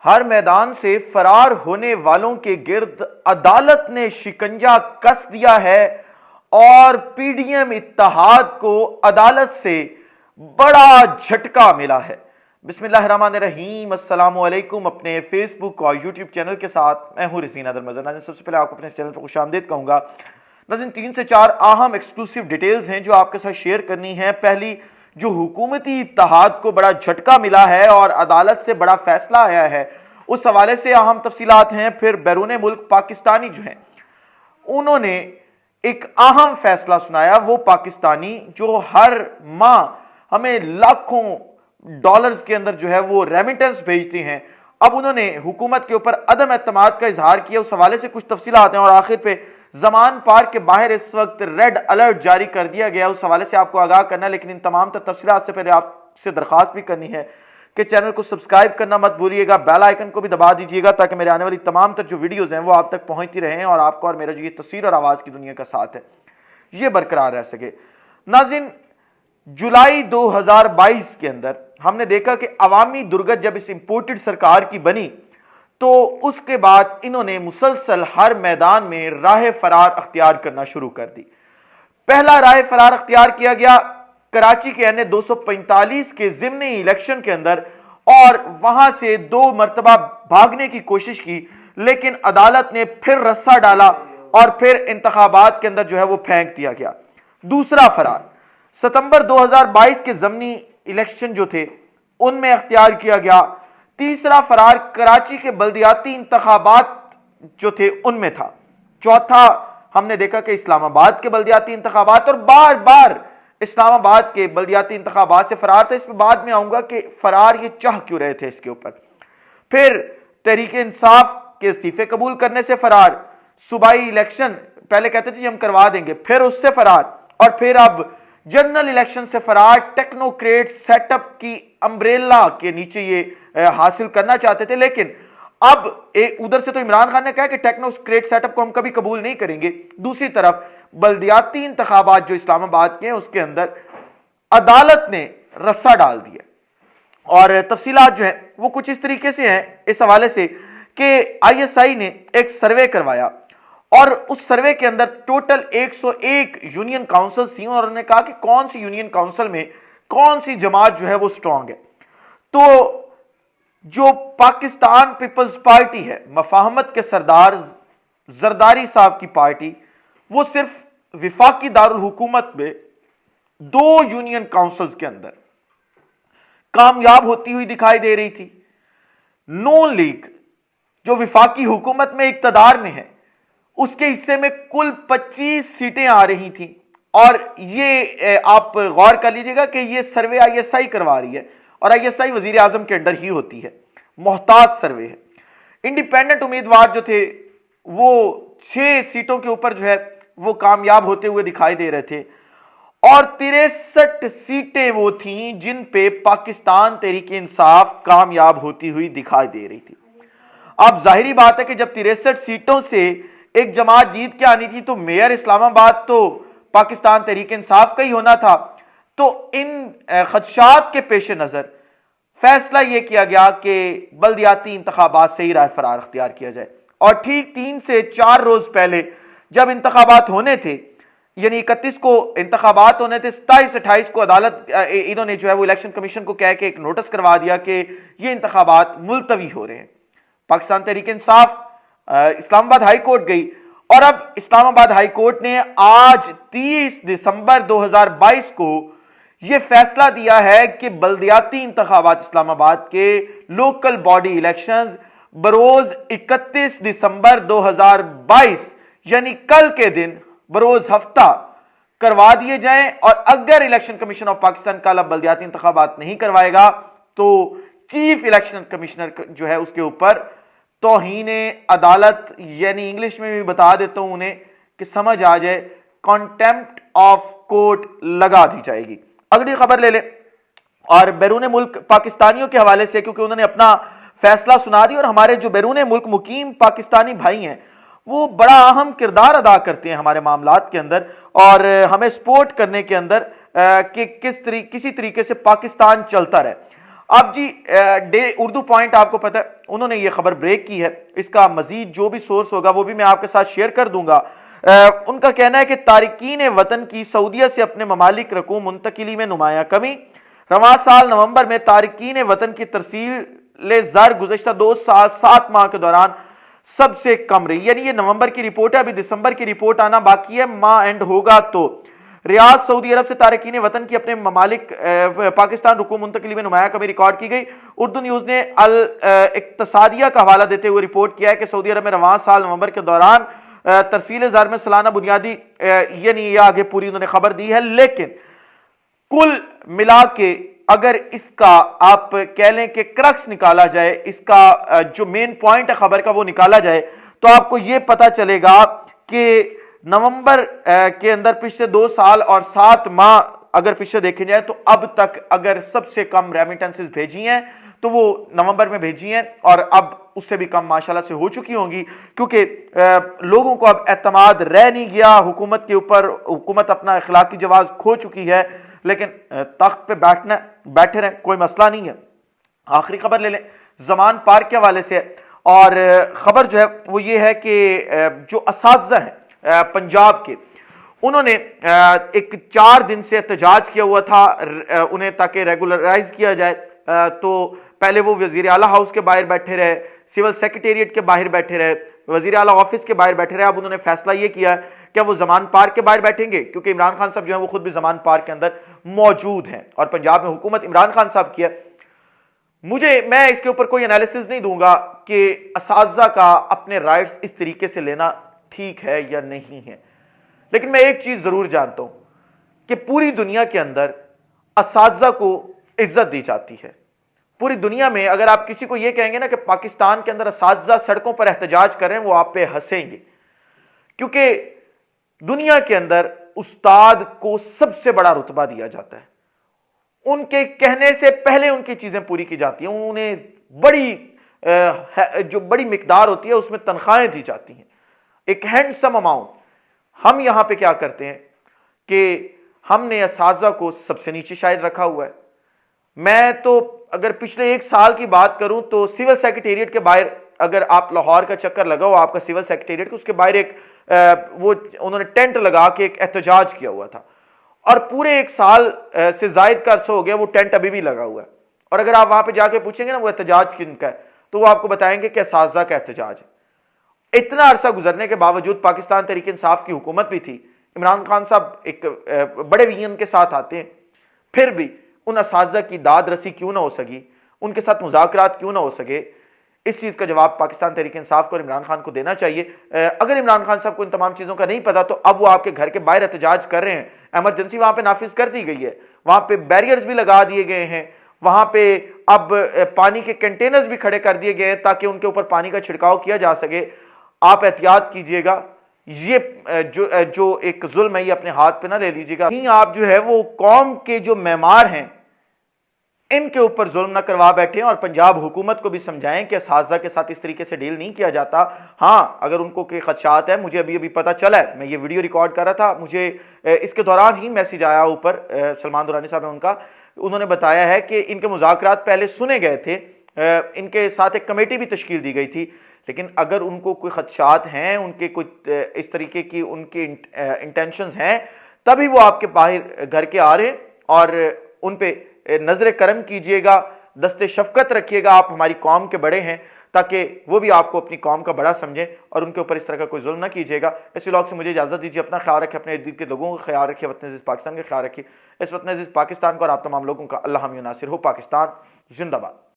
ہر میدان سے فرار ہونے والوں کے گرد عدالت نے شکنجہ کس دیا ہے اور پی ڈی ایم اتحاد کو عدالت سے بڑا جھٹکا ملا ہے۔ بسم اللہ الرحمن الرحیم، السلام علیکم۔ اپنے فیس بک اور یوٹیوب چینل کے ساتھ میں ہوں رزین ادرمزر۔ ناظرین، سب سے پہلے آپ کو اپنے چینل پر خوش آمدید کہوں گا۔ ناظرین، 3 سے 4 اہم ایکسکلوسیو ڈیٹیلز ہیں جو آپ کے ساتھ شیئر کرنی ہے۔ پہلی، جو حکومتی اتحاد کو بڑا جھٹکا ملا ہے اور عدالت سے بڑا فیصلہ آیا ہے، اس حوالے سے اہم تفصیلات ہیں۔ پھر بیرون ملک پاکستانی جو ہیں انہوں نے ایک اہم فیصلہ سنایا، وہ پاکستانی جو ہر ماہ ہمیں لاکھوں ڈالرز کے اندر جو ہے وہ ریمیٹنس بھیجتے ہیں، اب انہوں نے حکومت کے اوپر عدم اعتماد کا اظہار کیا۔ اس حوالے سے کچھ تفصیلات ہیں، اور آخر پہ زمان پارک کے باہر اس وقت ریڈ الرٹ جاری کر دیا گیا، اس حوالے سے آپ کو آگاہ کرنا ہے۔ لیکن ان تمام تفصیلات سے پہلے آپ سے درخواست بھی کرنی ہے کہ چینل کو سبسکرائب کرنا مت بھولیے گا، بیل آئیکن کو بھی دبا دیجیے گا تاکہ میرے آنے والی تمام تر جو ویڈیوز ہیں وہ آپ تک پہنچتی رہیں اور آپ کو اور میرا جو یہ تصویر اور آواز کی دنیا کا ساتھ ہے یہ برقرار رہ سکے۔ ناظرین، جولائی 2022 کے اندر ہم نے دیکھا کہ عوامی درگت جب اس امپورٹڈ سرکار کی بنی تو اس کے بعد انہوں نے مسلسل ہر میدان میں راہ فرار اختیار کرنا شروع کر دی۔ پہلا راہ فرار اختیار کیا گیا کراچی کے این اے 245 کے ضمنی الیکشن کے اندر، اور وہاں سے 2 مرتبہ بھاگنے کی کوشش کی، لیکن عدالت نے پھر رسہ ڈالا اور پھر انتخابات کے اندر جو ہے وہ پھینک دیا گیا۔ دوسرا فرار ستمبر 2022 کے ضمنی الیکشن جو تھے ان میں اختیار کیا گیا۔ تیسرا فرار کراچی کے بلدیاتی انتخابات جو تھے ان میں تھا۔ چوتھا ہم نے دیکھا کہ اسلام آباد کے بلدیاتی انتخابات، اور بار بار اسلام آباد کے بلدیاتی انتخابات سے فرار تھا۔ اس پہ بعد میں آؤں گا کہ فرار یہ چاہ کیوں رہے تھے اس کے اوپر۔ پھر تحریک انصاف کے استعفے قبول کرنے سے فرار، صوبائی الیکشن پہلے کہتے تھے ہم کروا دیں گے، پھر اس سے فرار، اور پھر اب جنرل الیکشن سے فرار۔ ٹیکنوکریٹ سیٹ اپ کی امبریلا کے نیچے یہ حاصل کرنا چاہتے تھے، لیکن اب ادھر سے تو عمران خان نے کہا کہ ٹیکنوکریٹ سیٹ اپ کو ہم کبھی قبول نہیں کریں گے، دوسری طرف بلدیاتی انتخابات جو اسلام آباد کے ہیں اس کے اندر عدالت نے رسہ ڈال دیا۔ اور تفصیلات جو ہیں وہ کچھ اس طریقے سے ہیں اس حوالے سے کہ آئی ایس آئی نے ایک سروے کروایا، اور اس سروے کے اندر ٹوٹل 101 یونین کاؤنسلز تھیں، اور انہوں نے کہا کہ کون سی یونین کاؤنسل میں کون سی جماعت جو ہے وہ سٹرونگ ہے۔ تو جو پاکستان پیپلز پارٹی ہے، مفاہمت کے سردار زرداری صاحب کی پارٹی، وہ صرف وفاقی دارالحکومت میں 2 یونین کاؤنسلز کے اندر کامیاب ہوتی ہوئی دکھائی دے رہی تھی۔ نون لیگ جو وفاقی حکومت میں اقتدار میں ہے، اس کے حصے میں کل 25 سیٹیں آ رہی تھیں، اور یہ آپ غور کر لیجئے گا کہ یہ سروے آئی ایس آئی کروا رہی ہے، اور آئی ایس آئی وزیر اعظم کے انڈر ہی ہوتی ہے، محتاط سروے ہے۔ انڈیپینڈنٹ امیدوار جو تھے وہ 6 سیٹوں کے اوپر جو ہے وہ کامیاب ہوتے ہوئے دکھائی دے رہے تھے، اور 63 سیٹیں وہ تھیں جن پہ پاکستان تحریک انصاف کامیاب ہوتی ہوئی دکھائی دے رہی تھی۔ اب ظاہری بات ہے کہ جب 63 سیٹوں سے ایک جماعت جیت کے آنی تھی تو میئر اسلام آباد تو پاکستان تحریک انصاف کا ہی ہونا تھا۔ تو ان خدشات کے پیش نظر فیصلہ یہ کیا گیا کہ بلدیاتی انتخابات سے ہی راہ فرار اختیار کیا جائے، اور ٹھیک 3 سے 4 روز پہلے جب انتخابات ہونے تھے، یعنی 31 کو انتخابات ہونے تھے، 27-28 کو عدالت انہوں نے جو ہے وہ الیکشن کمیشن کو کہہ کے ایک نوٹس کروا دیا کہ یہ انتخابات ملتوی ہو رہے ہیں۔ پاکستان تحریک انصاف اسلام آباد ہائی کورٹ گئی، اور اب اسلام آباد ہائی کورٹ نے آج 30 دسمبر 2022 کو یہ فیصلہ دیا ہے کہ بلدیاتی انتخابات اسلام آباد کے لوکل باڈی الیکشنز بروز 31 دسمبر 2022 یعنی کل کے دن بروز ہفتہ کروا دیے جائیں، اور اگر الیکشن کمیشن آف پاکستان کل اب بلدیاتی انتخابات نہیں کروائے گا تو چیف الیکشن کمشنر جو ہے اس کے اوپر توہین عدالت، یعنی انگلش میں بھی بتا دیتا ہوں انہیں کہ سمجھ آ جائے، کنٹیمپٹ آف کورٹ لگا دی جائے گی۔ اگلی خبر لے لیں، اور بیرون ملک پاکستانیوں کے حوالے سے، کیونکہ انہوں نے اپنا فیصلہ سنا دی، اور ہمارے جو بیرون ملک مقیم پاکستانی بھائی ہیں وہ بڑا اہم کردار ادا کرتے ہیں ہمارے معاملات کے اندر، اور ہمیں سپورٹ کرنے کے اندر کہ کسی طریقے سے پاکستان چلتا رہے۔ اب جی اردو پوائنٹ آپ کو پتہ ہے، انہوں نے یہ خبر بریک کی ہے. اس کا مزید جو بھی سورس ہوگا وہ بھی میں آپ کے ساتھ شیئر کر دوں گا. ان کا کہنا ہے کہ تارکین وطن کی سعودیہ سے اپنے ممالک رقوم منتقلی میں نمایاں کمی. رواں سال نومبر میں تارکین وطن کی ترسیل زر گزشتہ 2 سال 7 ماہ کے دوران سب سے کم رہی. یعنی یہ نومبر کی رپورٹ ہے, ابھی دسمبر کی رپورٹ آنا باقی ہے, ماہ اینڈ ہوگا تو. ریاض سعودی عرب سے تارکین وطن کی اپنے ممالک پاکستان رقوم منتقلی میں نمایاں کمی ریکارڈ کی گئی. اردو نیوز نے الاقتصادیہ کا حوالہ دیتے ہوئے رپورٹ کیا ہے کہ سعودی عرب میں رواں سال نومبر کے دوران ترسیل زر میں سالانہ بنیادی یعنی یہ آگے پوری انہوں نے خبر دی ہے, لیکن کل ملا کے اگر اس کا آپ کہہ لیں کہ کرکس نکالا جائے, اس کا جو مین پوائنٹ ہے خبر کا وہ نکالا جائے, تو آپ کو یہ پتا چلے گا کہ نومبر کے اندر پچھلے 2 سال اور 7 ماہ اگر پچھلے دیکھیں جائے تو اب تک اگر سب سے کم ریمیٹنسز بھیجی ہیں تو وہ نومبر میں بھیجی ہیں, اور اب اس سے بھی کم ماشاءاللہ سے ہو چکی ہوں گی, کیونکہ لوگوں کو اب اعتماد رہ نہیں گیا حکومت کے اوپر. حکومت اپنا اخلاقی جواز کھو چکی ہے, لیکن تخت پہ بیٹھے رہیں, کوئی مسئلہ نہیں ہے. آخری خبر لے لیں, زمان پارک کے حوالے سے, اور خبر جو ہے وہ یہ ہے کہ جو اساتذہ ہیں پنجاب کے, انہوں نے ایک 4 دن سے احتجاج کیا ہوا تھا انہیں تاکہ ریگولرائز کیا جائے. تو پہلے وہ وزیر اعلیٰ ہاؤس کے باہر بیٹھے رہے, سول سیکریٹریٹ کے باہر بیٹھے رہے, وزیر اعلیٰ آفس کے باہر بیٹھے رہے. اب انہوں نے فیصلہ یہ کیا کہ وہ زمان پارک کے باہر بیٹھیں گے, کیونکہ عمران خان صاحب جو ہیں وہ خود بھی زمان پارک کے اندر موجود ہیں, اور پنجاب میں حکومت عمران خان صاحب کی ہے. میں اس کے اوپر کوئی انالیسز نہیں دوں گا کہ اساتذہ کا اپنے رائٹس اس طریقے سے لینا ٹھیک ہے یا نہیں ہے, لیکن میں ایک چیز ضرور جانتا ہوں کہ پوری دنیا کے اندر اساتذہ کو عزت دی جاتی ہے. پوری دنیا میں اگر آپ کسی کو یہ کہیں گے نا کہ پاکستان کے اندر اساتذہ سڑکوں پر احتجاج کریں, وہ آپ پہ ہنسیں گے, کیونکہ دنیا کے اندر استاد کو سب سے بڑا رتبہ دیا جاتا ہے. ان کے کہنے سے پہلے ان کی چیزیں پوری کی جاتی ہیں, انہیں جو بڑی مقدار ہوتی ہے اس میں تنخواہیں دی جاتی ہیں, ایک ہینڈسم اماؤنٹ. ہم یہاں پہ کیا کرتے ہیں کہ ہم نے اساتذہ کو سب سے نیچے شاید رکھا ہوا ہے. میں تو اگر پچھلے 1 سال کی بات کروں تو سول سیکریٹریٹ کے باہر اگر آپ لاہور کا چکر لگاؤ آپ کا سول سیکریٹریٹ, اس کے باہر ایک وہ انہوں نے ٹینٹ لگا کے ایک احتجاج کیا ہوا تھا, اور پورے 1 سال سے زائد کا عرصہ ہو گیا وہ ٹینٹ ابھی بھی لگا ہوا ہے. اور اگر آپ وہاں پہ جا کے پوچھیں گے نا وہ احتجاج کن کا ہے, تو وہ آپ کو بتائیں گے کہ اساتذہ کا احتجاج ہے. اتنا عرصہ گزرنے کے باوجود پاکستان تحریک انصاف کی حکومت بھی تھی, عمران خان صاحب ایک بڑے ویژن کے ساتھ آتے ہیں, پھر بھی ان اساتذہ کی داد رسی کیوں نہ ہو سکی, ان کے ساتھ مذاکرات کیوں نہ ہو سکے. اس چیز کا جواب پاکستان تحریک انصاف کو اور عمران خان کو دینا چاہیے. اگر عمران خان صاحب کو ان تمام چیزوں کا نہیں پتا تو اب وہ آپ کے گھر کے باہر احتجاج کر رہے ہیں, ایمرجنسی وہاں پہ نافذ کر دی گئی ہے, وہاں پہ بیریئرز بھی لگا دیے گئے ہیں, وہاں پہ اب پانی کے کنٹینرز بھی کھڑے کر دیے گئے ہیں تاکہ ان کے اوپر پانی کا چھڑکاؤ کیا جا سکے. آپ احتیاط کیجئے گا, یہ جو ایک ظلم ہے یہ اپنے ہاتھ پہ نہ لے لیجئے گا. آپ جو ہے وہ قوم کے جو معمار ہیں ان کے اوپر ظلم نہ کروا بیٹھیں, اور پنجاب حکومت کو بھی سمجھائیں کہ اساتذہ کے ساتھ اس طریقے سے ڈیل نہیں کیا جاتا. ہاں اگر ان کو کوئی خدشات ہے, مجھے ابھی پتا چلا ہے, میں یہ ویڈیو ریکارڈ کر رہا تھا, مجھے اس کے دوران ہی میسج آیا اوپر, سلمان دورانی صاحب ہیں ان کا, انہوں نے بتایا ہے کہ ان کے مذاکرات پہلے سنے گئے تھے, ان کے ساتھ ایک کمیٹی بھی تشکیل دی گئی تھی, لیکن اگر ان کو کوئی خدشات ہیں, ان کے کچھ اس طریقے کی ان کے انٹینشنز ہیں, تبھی وہ آپ کے باہر گھر کے آ رہے ہیں, اور ان پہ نظر کرم کیجئے گا, دست شفقت رکھیے گا. آپ ہماری قوم کے بڑے ہیں, تاکہ وہ بھی آپ کو اپنی قوم کا بڑا سمجھیں, اور ان کے اوپر اس طرح کا کوئی ظلم نہ کیجیے گا. اس ولاگ سے مجھے اجازت دیجیے, اپنا خیال رکھیں, اپنے ارد گرد کے لوگوں کا خیال رکھیں, وطن عزیز پاکستان کا خیال رکھیں. اس وطن عزیز پاکستان کو اور آپ تمام لوگوں کا اللہ حامی و ناصر ہو. پاکستان زندہ باد.